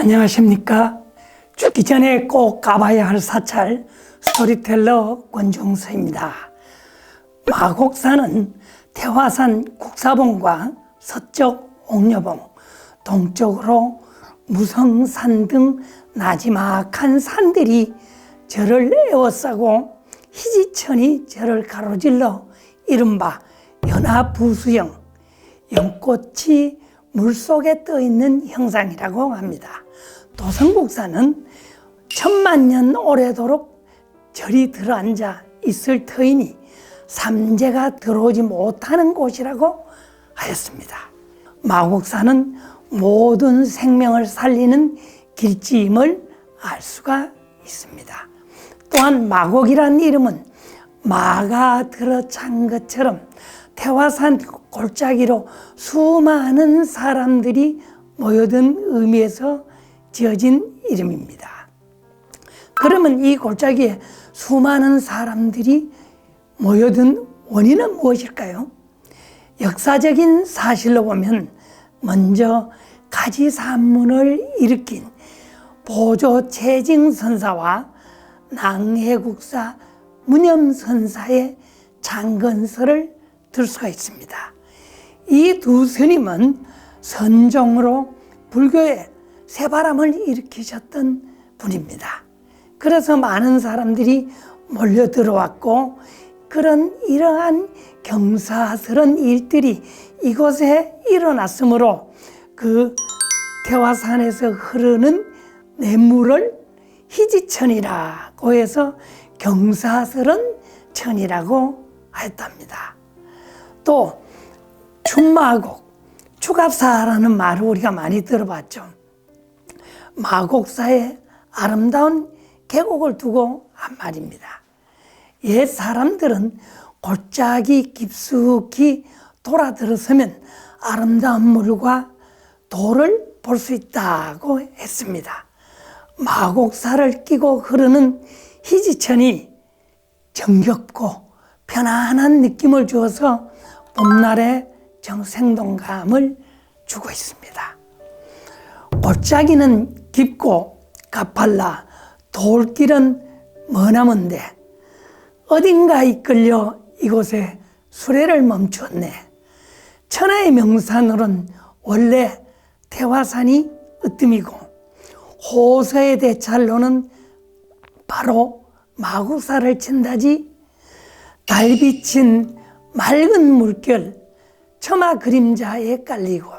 안녕하십니까. 죽기 전에 꼭 가봐야 할 사찰 스토리텔러 권중서입니다. 마곡산은 태화산 국사봉과 서쪽 옥녀봉, 동쪽으로 무성산 등 나지막한 산들이 절을 에워싸고 희지천이 절을 가로질러 이른바 연화부수형, 연꽃이 물속에 떠있는 형상이라고 합니다. 도성국사는 천만년 오래도록 절이 들어앉아 있을 터이니 삼재가 들어오지 못하는 곳이라고 하였습니다. 마곡산은 모든 생명을 살리는 길지임을 알 수가 있습니다. 또한 마곡이라는 이름은 마가 들어찬 것처럼 태화산 골짜기로 수많은 사람들이 모여든 의미에서 지어진 이름입니다. 그러면 이 골짜기에 수많은 사람들이 모여든 원인은 무엇일까요? 역사적인 사실로 보면 먼저 가지산문을 일으킨 보조 채징선사와 낭해국사 문염선사의 장건설을 들 수가 있습니다. 이 두 스님은 선종으로 불교에 새바람을 일으키셨던 분입니다. 그래서 많은 사람들이 몰려 들어왔고 이러한 경사스런 일들이 이곳에 일어났으므로 그 태화산에서 흐르는 냇물을 희지천이라고 해서 경사스런 천이라고 하였답니다. 또 춘마곡, 추갑사라는 말을 우리가 많이 들어봤죠. 마곡사에 아름다운 계곡을 두고 한 말입니다. 옛 사람들은 골짜기 깊숙이 돌아 들어서면 아름다운 물과 돌을 볼 수 있다고 했습니다. 마곡사를 끼고 흐르는 희지천이 정겹고 편안한 느낌을 주어서 봄날의 생동감을 주고 있습니다. 골짜기는 깊고 가팔라 돌길은 머나먼데 어딘가 이끌려 이곳에 수레를 멈추었네. 천하의 명산으로는 원래 태화산이 으뜸이고 호서의 대찰로는 바로 마곡사를 친다지. 달 비친 맑은 물결 처마 그림자에 깔리고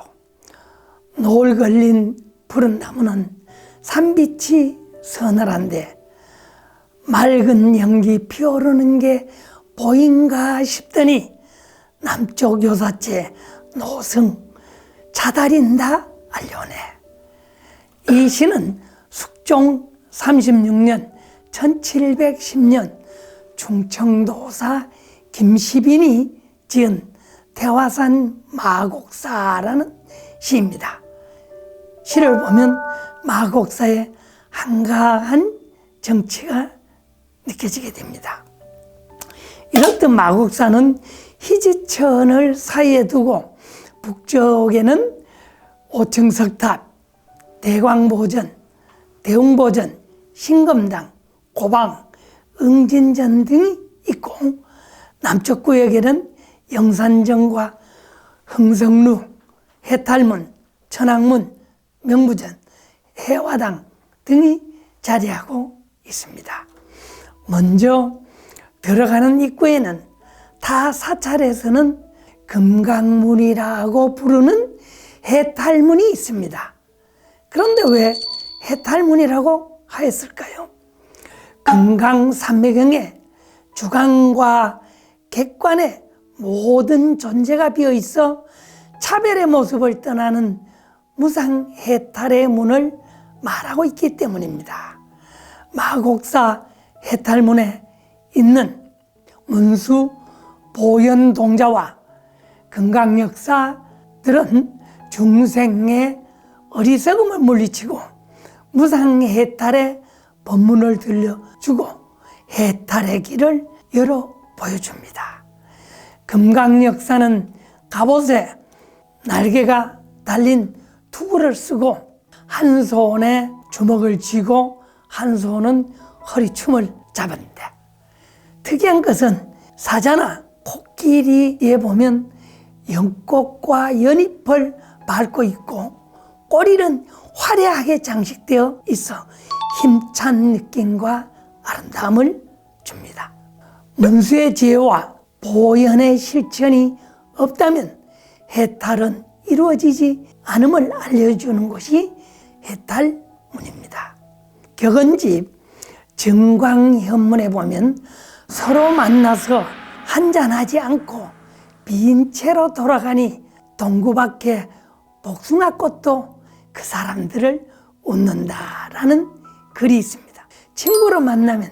노을 걸린 푸른 나무는 산빛이 서늘한데 맑은 연기 피어오르는 게 보인가 싶더니 남쪽 요사째 노승 자달인다 알려오네. 이 시는 숙종 36년 1710년 충청도사 김시빈이 지은 태화산 마곡사라는 시입니다. 시를 보면 마곡사의 한가한 정치가 느껴지게 됩니다. 이렇듯 마곡사는 희지천을 사이에 두고 북쪽에는 오층석탑, 대광보전, 대웅보전, 신금당, 고방, 응진전 등이 있고 남쪽 구역에는 영산정과 흥성루, 해탈문, 천왕문, 명부전, 해화당 등이 자리하고 있습니다. 먼저 들어가는 입구에는 타 사찰에서는 금강문이라고 부르는 해탈문이 있습니다. 그런데 왜 해탈문이라고 하였을까요? 금강산매경에 주강과 객관에 모든 존재가 비어있어 차별의 모습을 떠나는 무상해탈의 문을 말하고 있기 때문입니다. 마곡사 해탈문에 있는 문수 보현동자와 금강역사들은 중생의 어리석음을 물리치고 무상해탈의 법문을 들려주고 해탈의 길을 열어 보여줍니다. 금강역사는 갑옷에 날개가 달린 투구를 쓰고 한 손에 주먹을 쥐고 한 손은 허리춤을 잡았는데, 특이한 것은 사자나 코끼리에 보면 연꽃과 연잎을 밟고 있고 꼬리는 화려하게 장식되어 있어 힘찬 느낌과 아름다움을 줍니다. 문수의 지혜와 보현의 실천이 없다면 해탈은 이루어지지 않음을 알려주는 것이 해탈문입니다. 격언집 정광현문에 보면 서로 만나서 한잔하지 않고 빈 채로 돌아가니 동구 밖에 복숭아꽃도 그 사람들을 웃는다라는 글이 있습니다. 친구로 만나면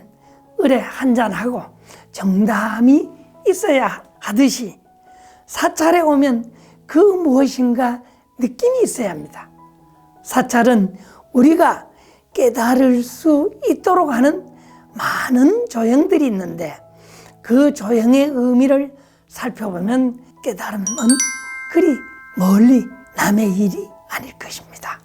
을에 한잔하고 정담이 있어야 하듯이 사찰에 오면 그 무엇인가 느낌이 있어야 합니다. 사찰은 우리가 깨달을 수 있도록 하는 많은 조형들이 있는데 그 조형의 의미를 살펴보면 깨달음은 그리 멀리 남의 일이 아닐 것입니다.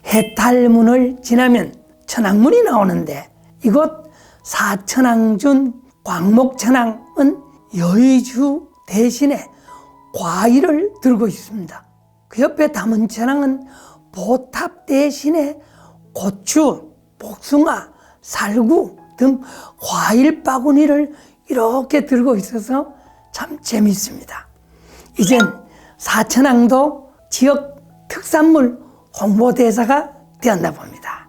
해탈문을 지나면 천왕문이 나오는데 이곳 사천왕중 광목천왕은 여의주 대신에 과일을 들고 있습니다. 그 옆에 담은천왕은 보탑 대신에 고추, 복숭아, 살구 등 과일 바구니를 이렇게 들고 있어서 참 재미있습니다. 이젠 사천왕도 지역 특산물 홍보대사가 되었나 봅니다.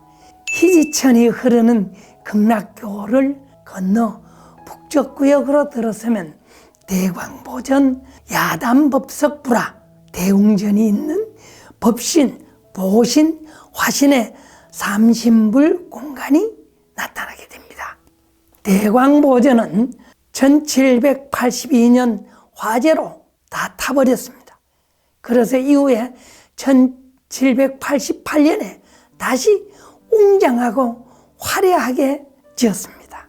희지천이 흐르는 극락교를 건너 북적구역으로 들어서면 대광보전, 야담법석불화, 대웅전이 있는 법신, 보신, 화신의 삼신불 공간이 나타나게 됩니다. 대광보전은 1782년 화재로 다 타버렸습니다. 그래서 이후에 1788년에 다시 웅장하고 화려하게 지었습니다.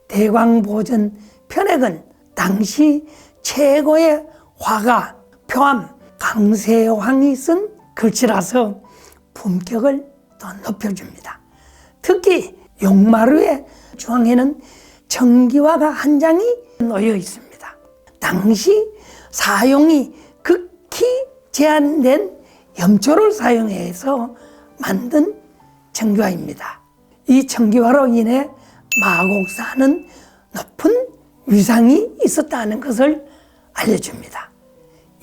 대광보전 편액은 당시 최고의 화가 표암 강세황이 쓴 글씨라서 품격을 더 높여줍니다. 특히 용마루의 중앙에는 청기화가 한 장이 놓여 있습니다. 당시 사용이 극히 제한된 염초를 사용해서 만든 청기화입니다. 이 청기화로 인해 마곡사는 높은 위상이 있었다는 것을 알려줍니다.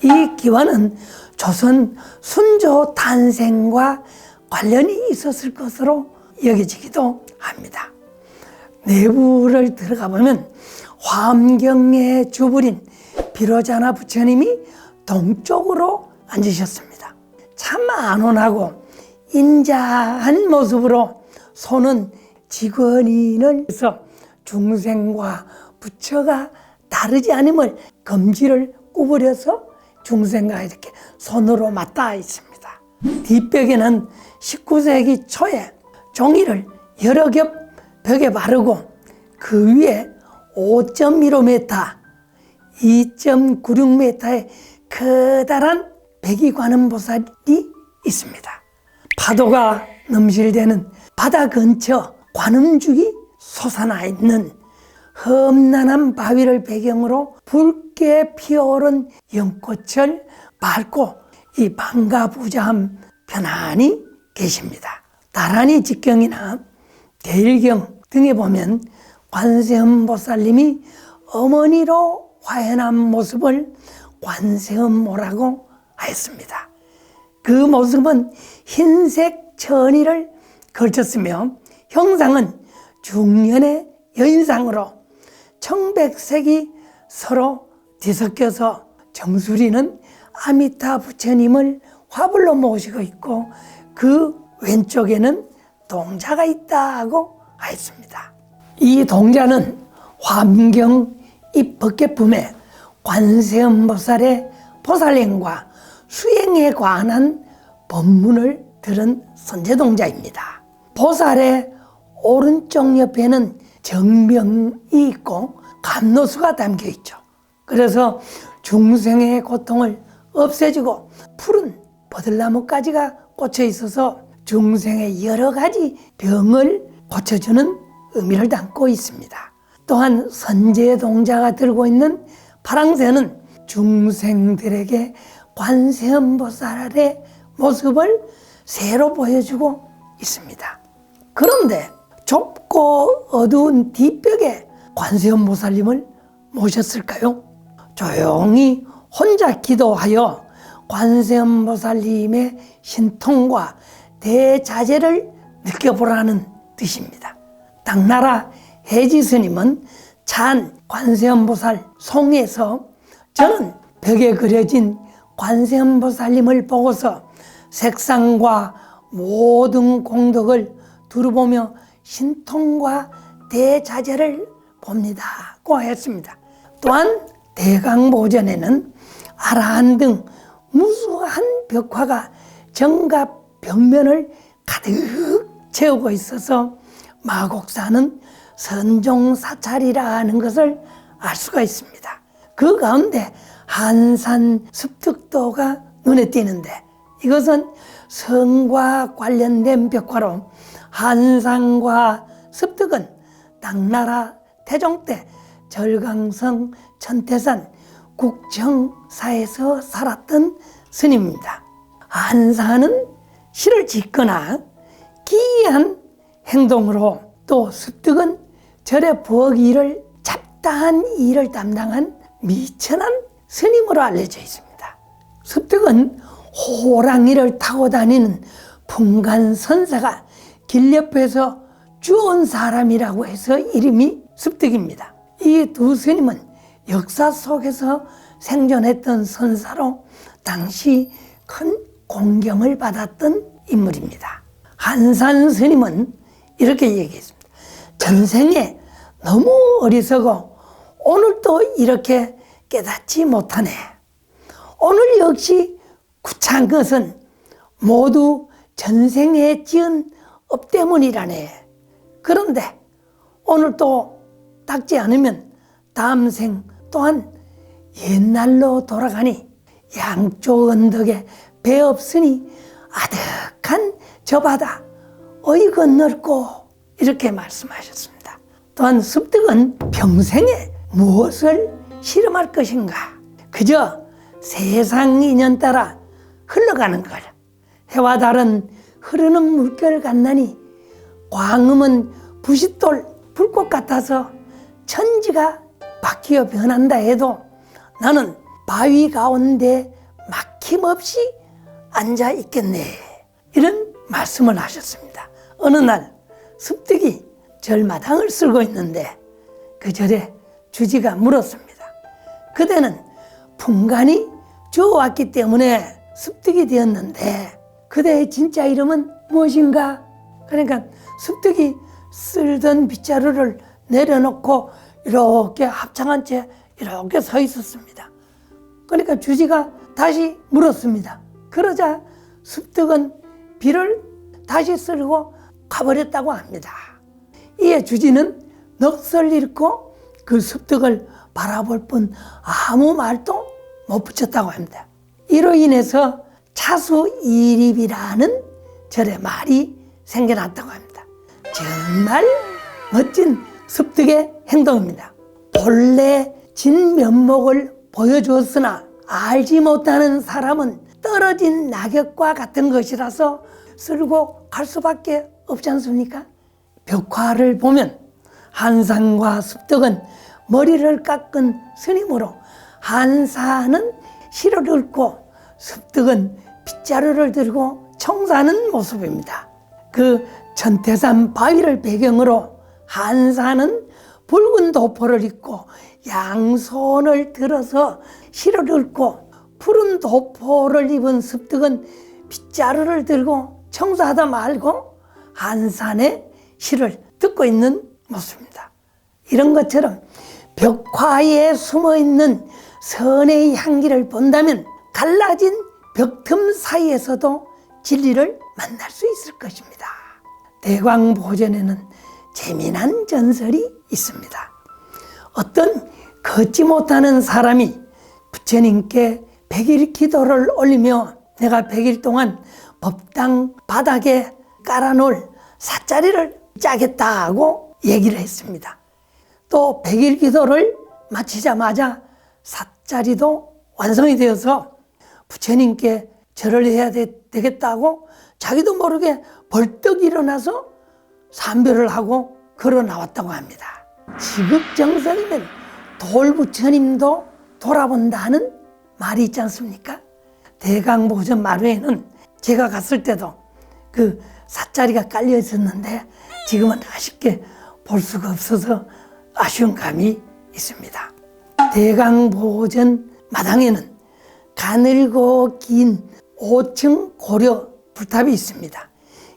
이 기와는 조선 순조 탄생과 관련이 있었을 것으로 여겨지기도 합니다. 내부를 들어가 보면 화엄경의 주불인 비로자나 부처님이 동쪽으로 앉으셨습니다. 참 안온하고 인자한 모습으로 손은 지권인을 해서 중생과 부처가 다르지 않음을 검지를 구부려서 중생과 이렇게 손으로 맞닿아 있습니다. 뒷벽에는 19세기 초에 종이를 여러 겹 벽에 바르고 그 위에 5.15m, 2.96m의 커다란 백이관음보살이 있습니다. 파도가 넘실대는 바다 근처 관음죽이 솟아나 있는 험난한 바위를 배경으로 붉게 피어오른 연꽃을 밟고 이 방가부자함 편안히 계십니다. 다란이 직경이나 대일경 등에 보면 관세음보살님이 어머니로 화해한 모습을 관세음모라고 하였습니다. 그 모습은 흰색 천의를 걸쳤으며 형상은 중년의 여인상으로 청백색이 서로 뒤섞여서 정수리는 아미타 부처님을 화불로 모시고 있고 그 왼쪽에는 동자가 있다고 하였습니다. 이 동자는 화엄경 입법계품에 관세음보살의 보살행과 수행에 관한 법문을 들은 선제동자입니다. 보살의 오른쪽 옆에는 정명이 있고 감노수가 담겨 있죠. 그래서 중생의 고통을 없애주고 푸른 버들나무가지가 꽂혀 있어서 중생의 여러 가지 병을 고쳐주는 의미를 담고 있습니다. 또한 선제동자가 들고 있는 파랑새는 중생들에게 관세음보살의 모습을 새로 보여주고 있습니다. 그런데 좁고 어두운 뒷벽에 관세음보살님을 모셨을까요? 조용히 혼자 기도하여 관세음보살님의 신통과 대자재를 느껴보라는 뜻입니다. 당나라 해지스님은 찬 관세음보살 송에서 저는 벽에 그려진 관세음보살님을 보고서 색상과 모든 공덕을 두루보며 신통과 대자재를 봅니다고 했습니다. 또한 대강보전에는 아라한 등 무수한 벽화가 정갑 벽면을 가득 채우고 있어서 마곡사는 선종사찰이라 하는 것을 알 수가 있습니다. 그 가운데 한산 습득도가 눈에 띄는데 이것은 성과 관련된 벽화로 한산과 습득은 당나라 태종 때 절강성 천태산 국정사에서 살았던 스님입니다. 한산은 시를 짓거나 기이한 행동으로, 또 습득은 절의 부엌 일을 잡다한 일을 담당한 미천한 스님으로 알려져 있습니다. 습득은 호랑이를 타고 다니는 풍간선사가 길 옆에서 주운 사람이라고 해서 이름이 습득입니다. 이 두 스님은 역사 속에서 생존했던 선사로 당시 큰 공경을 받았던 인물입니다. 한산 스님은 이렇게 얘기했습니다. 전생에 너무 어리석어 오늘도 이렇게 깨닫지 못하네. 오늘 역시 구차한 것은 모두 전생에 지은 업 때문이라네. 그런데 오늘 또 닦지 않으면 다음 생 또한 옛날로 돌아가니 양쪽 언덕에 배 없으니 아득한 저 바다 어이 건널고, 이렇게 말씀하셨습니다. 또한 습득은 평생에 무엇을 실험할 것인가, 그저 세상 인연 따라 흘러가는 걸. 해와 달은 흐르는 물결 같나니 광음은 부싯돌 불꽃 같아서 천지가 바뀌어 변한다 해도 나는 바위 가운데 막힘없이 앉아 있겠네. 이런 말씀을 하셨습니다. 어느 날 습득이 절마당을 쓸고 있는데 그 절에 주지가 물었습니다. 그대는 풍간이 주어왔기 때문에 습득이 되었는데 그대의 진짜 이름은 무엇인가? 그러니까 습득이 쓸던 빗자루를 내려놓고 이렇게 합창한 채 이렇게 서 있었습니다. 그러니까 주지가 다시 물었습니다. 그러자 습득은 비를 다시 쓸고 가버렸다고 합니다. 이에 주지는 넋을 잃고 그 습득을 바라볼 뿐 아무 말도 못 붙였다고 합니다. 이로 인해서 차수이립이라는 절의 말이 생겨났다고 합니다. 정말 멋진 습득의 행동입니다. 본래 진면목을 보여주었으나 알지 못하는 사람은 떨어진 낙엽과 같은 것이라서 쓸고 갈 수밖에 없지 않습니까? 벽화를 보면 한산과 습득은 머리를 깎은 스님으로 한산은 시를 읊고 습득은 빗자루를 들고 청소하는 모습입니다. 그 천태산 바위를 배경으로 한산은 붉은 도포를 입고 양손을 들어서 시를 읊고 푸른 도포를 입은 습득은 빗자루를 들고 청소하다 말고 한산의 시를 듣고 있는 모습입니다. 이런 것처럼 벽화에 숨어있는 선의 향기를 본다면 갈라진 벽틈 사이에서도 진리를 만날 수 있을 것입니다. 대광보전에는 재미난 전설이 있습니다. 어떤 걷지 못하는 사람이 부처님께 100일 기도를 올리며 내가 100일 동안 법당 바닥에 깔아놓을 삿자리를 짜겠다고 얘기를 했습니다. 또 100일 기도를 마치자마자 삿자리도 완성이 되어서 부처님께 절을 해야 되겠다고 자기도 모르게 벌떡 일어나서 삼별을 하고 걸어 나왔다고 합니다. 지극정성이면 돌부처님도 돌아본다는 말이 있지 않습니까? 대강보전 마루에는 제가 갔을 때도 그 삿자리가 깔려 있었는데 지금은 아쉽게 볼 수가 없어서 아쉬운 감이 있습니다. 대강보전 마당에는 가늘고 긴 5층 고려 불탑이 있습니다.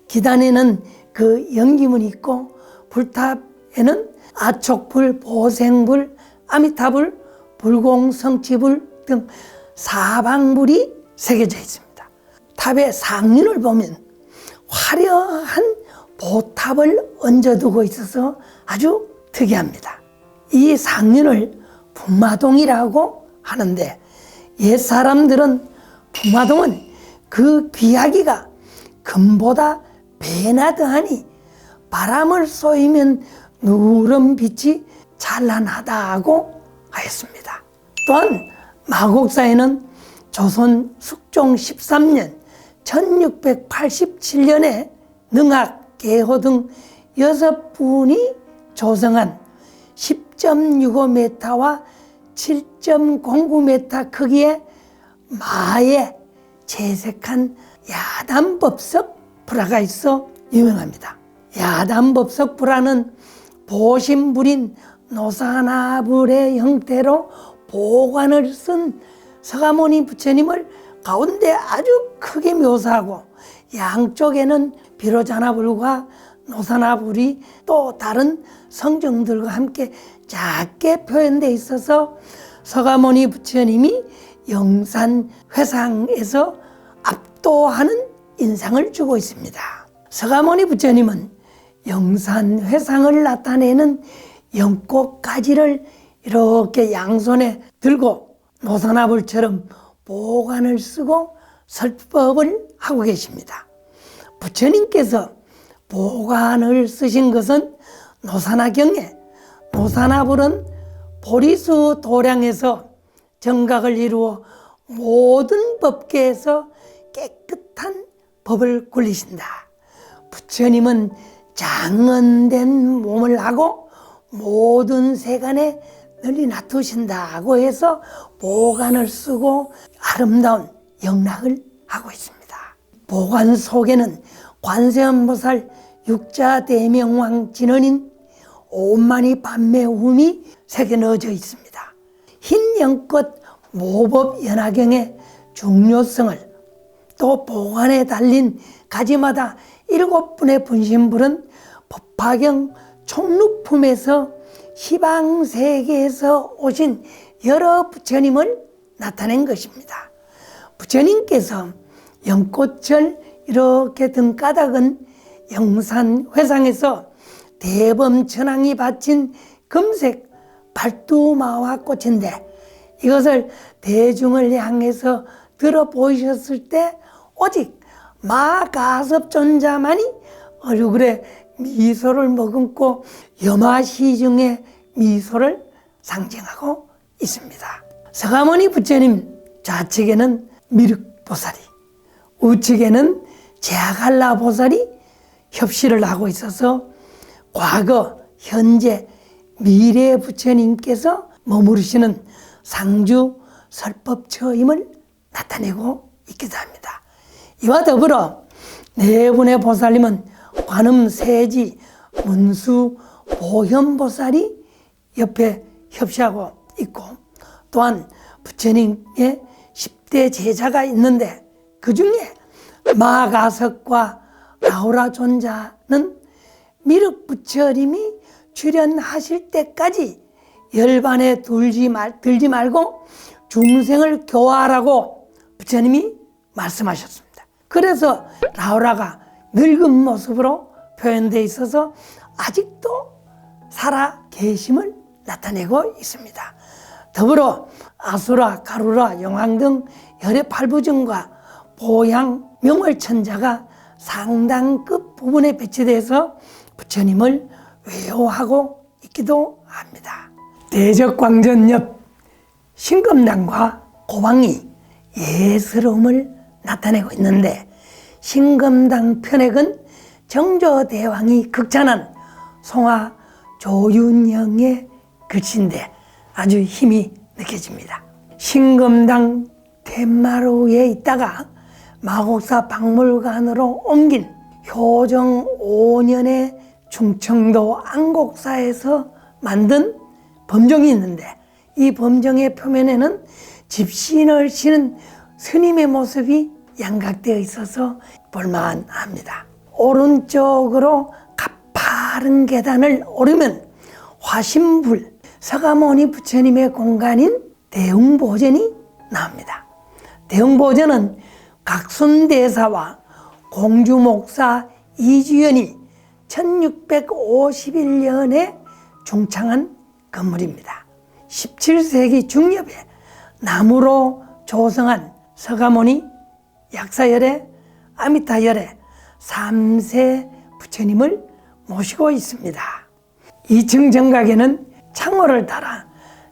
기단에는 그 연기문이 있고 불탑에는 아촉불, 보생불, 아미타불, 불공성치불 등 사방불이 새겨져 있습니다. 탑의 상륜을 보면 화려한 보탑을 얹어두고 있어서 아주 특이합니다. 이 상륜을 분마동이라고 하는데 옛 사람들은 분마동은 그 귀하기가 금보다 배나 더하니 바람을 쏘이면 누런 빛이 찬란하다고 하였습니다. 또한 마곡사에는 조선 숙종 13년 1687년에 능악, 계호 등 6분이 조성한 10.65m와 7.09m 크기의 마에 채색한 야단법석 불화가 있어 유명합니다. 야단법석 불화는 보신불인 노사나불의 형태로 보관을 쓴 서가모니 부처님을 가운데 아주 크게 묘사하고 양쪽에는 비로자나불과 노사나불이 또 다른 성정들과 함께 작게 표현되어 있어서 서가모니 부처님이 영산회상에서 압도하는 인상을 주고 있습니다. 서가모니 부처님은 영산회상을 나타내는 연꽃가지를 이렇게 양손에 들고 노사나불처럼 보관을 쓰고 설법을 하고 계십니다. 부처님께서 보관을 쓰신 것은 노사나경에 노사나불은 보리수 도량에서 정각을 이루어 모든 법계에서 깨끗한 법을 굴리신다. 부처님은 장언된 몸을 하고 모든 세간에 널리 놔두신다고 해서 보관을 쓰고 아름다운 영락을 하고 있습니다. 보관 속에는 관세음보살 육자대명왕 진언인 오만이 반매움이 새겨 넣어져 있습니다. 흰 연꽃 모법 연화경의 중요성을 또 보관에 달린 가지마다 7분의 분신불은 법화경 총루품에서 희방세계에서 오신 여러 부처님을 나타낸 것입니다. 부처님께서 연꽃을 이렇게 등가닥은 영산회상에서 대범천왕이 바친 금색 발두마와 꽃인데 이것을 대중을 향해서 들어 보이셨을 때 오직 마가섭존자만이 얼굴에 미소를 머금고 염화시중의 미소를 상징하고 있습니다. 서가모니 부처님 좌측에는 미륵보살이, 우측에는 제아갈라 보살이 협시를 하고 있어서 과거, 현재, 미래 부처님께서 머무르시는 상주 설법처임을 나타내고 있기도 합니다. 이와 더불어 네 분의 보살님은 관음, 세지, 문수, 보현보살이 옆에 협시하고 있고 또한 부처님의 10대 제자가 있는데 그 중에 마가석과 라우라 존자는 미륵 부처님이 출연하실 때까지 열반에 들지 말고 중생을 교화하라고 부처님이 말씀하셨습니다. 그래서 라우라가 늙은 모습으로 표현되어 있어서 아직도 살아 계심을 나타내고 있습니다. 더불어 아수라, 가루라, 용왕 등 열의 8부정과 보양, 명월천자가 상당급 부분에 배치돼서 부처님을 외호하고 있기도 합니다. 대적광전 옆 신금당과 고방이 예스러움을 나타내고 있는데, 신금당 편액은 정조대왕이 극찬한 송화 조윤영의 글씨인데 아주 힘이 느껴집니다. 신금당 툇마루에 있다가 마곡사 박물관으로 옮긴 효정 5년의 충청도 안곡사에서 만든 범정이 있는데, 이 범정의 표면에는 집신을 지는 스님의 모습이 양각되어 있어서 볼만합니다. 오른쪽으로 가파른 계단을 오르면 화신불 서가모니 부처님의 공간인 대웅보전이 나옵니다. 대웅보전은 각순대사와 공주목사 이주연이 1651년에 중창한 건물입니다. 17세기 중엽에 나무로 조성한 서가모니, 약사열애, 아미타열애 3세 부처님을 모시고 있습니다. 2층 정각에는 창호를 달아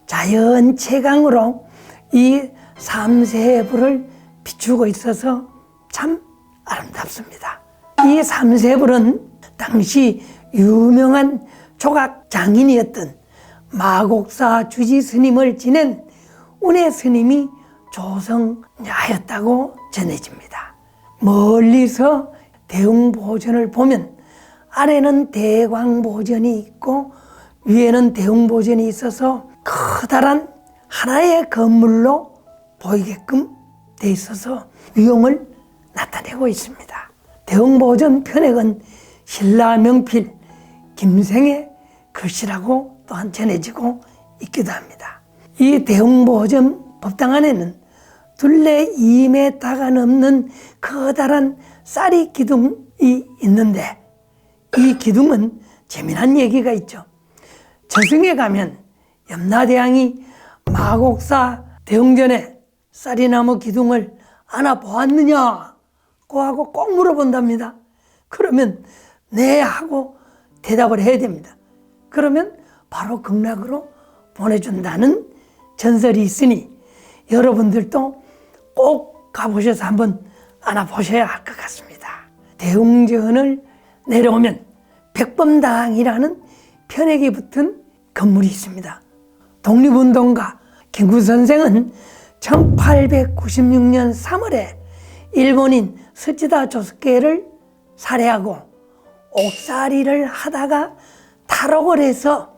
자연 채광으로 이 3세의 불을 비추고 있어서 참 아름답습니다. 이 3세 불은 당시 유명한 조각 장인이었던 마곡사 주지 스님을 지낸 운해 스님이 조성하였다고 전해집니다. 멀리서 대웅보전을 보면 아래는 대광보전이 있고 위에는 대웅보전이 있어서 커다란 하나의 건물로 보이게끔 돼 있어서 위용을 나타내고 있습니다. 대웅보전 편액은 신라 명필 김생의 글씨라고 또한 전해지고 있기도 합니다. 이 대웅보전 법당 안에는 둘레 2m가 넘는 커다란 쌀이 기둥이 있는데, 이 기둥은 재미난 얘기가 있죠. 저승에 가면 염라대왕이 마곡사 대웅전에 쌀이나무 기둥을 안아 보았느냐고 하고 꼭 물어본답니다. 그러면 네 하고 대답을 해야 됩니다. 그러면 바로 극락으로 보내준다는 전설이 있으니 여러분들도 꼭 가보셔서 한번 안아보셔야 할 것 같습니다. 대웅전을 내려오면 백범당이라는 편액이 붙은 건물이 있습니다. 독립운동가 김구선생은 1896년 3월에 일본인 스치다 조스케를 살해하고 옥살이를 하다가 탈옥을 해서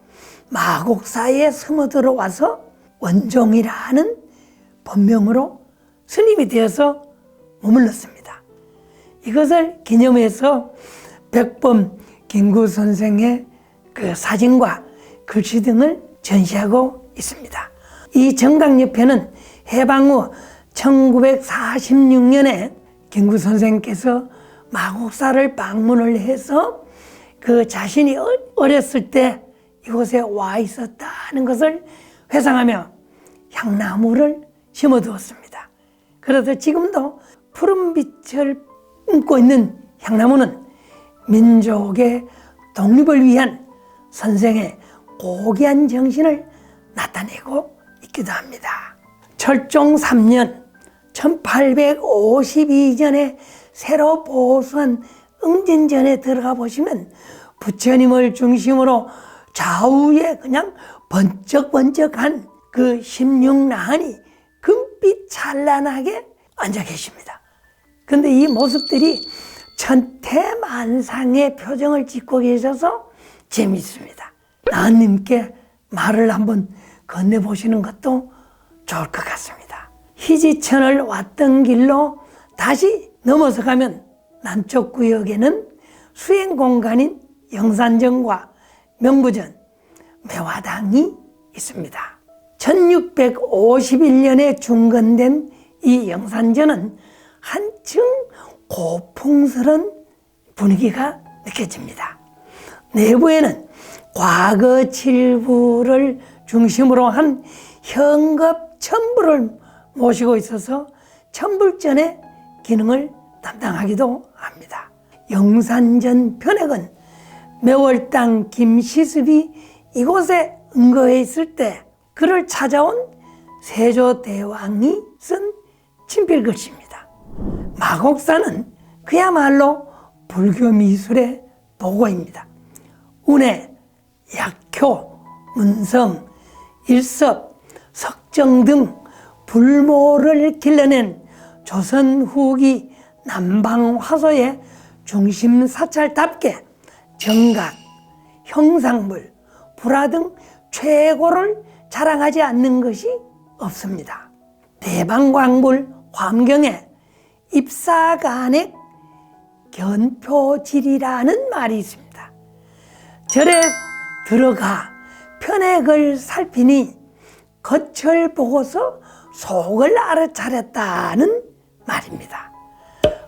마곡사에 숨어들어와서 원종이라는 본명으로 스님이 되어서 머물렀습니다. 이것을 기념해서 백범 김구 선생의 그 사진과 글씨 등을 전시하고 있습니다. 이 정각 옆에는 해방 후 1946년에 김구 선생께서 마곡사를 방문을 해서 그 자신이 어렸을 때 이곳에 와 있었다는 것을 회상하며 향나무를 심어두었습니다. 그래서 지금도 푸른 빛을 뿜고 있는 향나무는 민족의 독립을 위한 선생의 고귀한 정신을 나타내고 있기도 합니다. 철종 3년 1852년에 새로 보수한 응진전에 들어가 보시면 부처님을 중심으로 좌우에 그냥 번쩍번쩍한 그 16나한이 금빛 찬란하게 앉아 계십니다. 근데 이 모습들이 천태만상의 표정을 짓고 계셔서 재미있습니다. 나은님께 말을 한번 건네보시는 것도 좋을 것 같습니다. 희지천을 왔던 길로 다시 넘어서 가면 남쪽 구역에는 수행 공간인 영산전과 명부전, 매화당이 있습니다. 1651년에 중건된 이 영산전은 한층 고풍스러운 분위기가 느껴집니다. 내부에는 과거 칠부를 중심으로 한 현급 천부를 모시고 있어서 천불전의 기능을 담당하기도 합니다. 영산전 편액은 매월당 김시습이 이곳에 은거해 있을 때 그를 찾아온 세조대왕이 쓴 친필글씨입니다. 마곡사는 그야말로 불교 미술의 도구입니다. 운해, 약효, 문성, 일섭, 석정 등 불모를 길러낸 조선 후기 남방 화소의 중심 사찰답게 정각, 형상물, 불화 등 최고를 자랑하지 않는 것이 없습니다. 대방광불 환경에 입사간의 견표질이라는 말이 있습니다. 절에 들어가 편액을 살피니 겉을 보고서 속을 알아차렸다는 말입니다.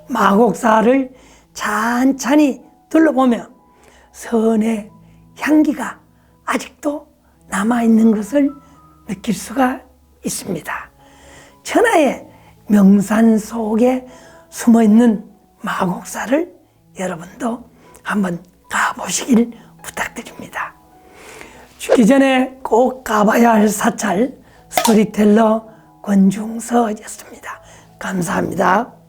마곡사를 찬찬히 둘러보며 선의 향기가 아직도 남아있는 것을 느낄 수가 있습니다. 천하의 명산 속에 숨어있는 마곡사를 여러분도 한번 가보시길 부탁드립니다. 죽기 전에 꼭 가봐야 할 사찰 스토리텔러 권중서였습니다. 감사합니다.